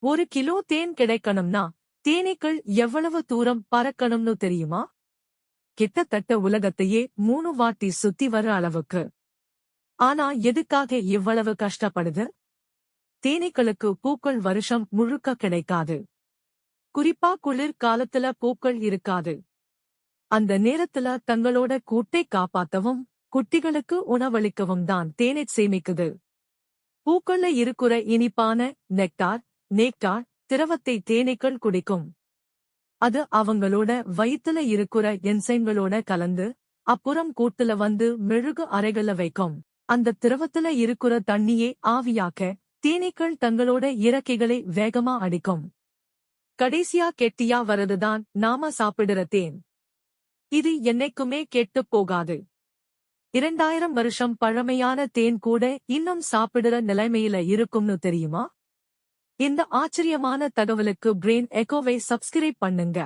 ஒரு கிலோ தேன் கிடைக்கணும்னா தேனீக்கள் எவ்வளவு தூரம் பறக்கணும்னு தெரியுமா? கிட்டத்தட்ட உலகத்தையே 3 வாட்டி சுத்தி வர அளவுக்கு. ஆனா எதுக்காக இவ்வளவு கஷ்டப்படுது? தேனீக்களுக்கு பூக்கள் வருஷம் முழுக்க கிடைக்காது. குறிப்பா குளிர் காலத்துல பூக்கள் இருக்காது. அந்த நேரத்துல தங்களோட கூட்டை காப்பாத்தவும் குட்டிகளுக்கு உணவளிக்கவும் தான் தேனைச் சேமிக்குது. பூக்கள்ல இருக்கிற இனிப்பான நேக்டார் திரவத்தை தேனீக்கள் குடிக்கும். அது அவங்களோட வயித்துல இருக்கிற என்சைம்களோட கலந்து அப்புறம் கூட்டுல வந்து மெழுகு அறைகள்ல வைக்கும். அந்த திரவத்துல இருக்கிற தண்ணியே ஆவியாக்க தேனீக்கள் தங்களோட இறக்கைகளை வேகமா அடிக்கும். கடைசியா கெட்டியா வரதுதான் நாம சாப்பிடுற தேன். இது என்னைக்குமே கெட்டுப் போகாது. 2000 வருஷம் பழமையான தேன் கூட இன்னும் சாப்பிடுற நிலைமையில இருக்கும்னு தெரியுமா? இந்த ஆச்சரியமான தகவலுக்கு பிரெயின் எக்கோவை சப்ஸ்கிரைப் பண்ணுங்க.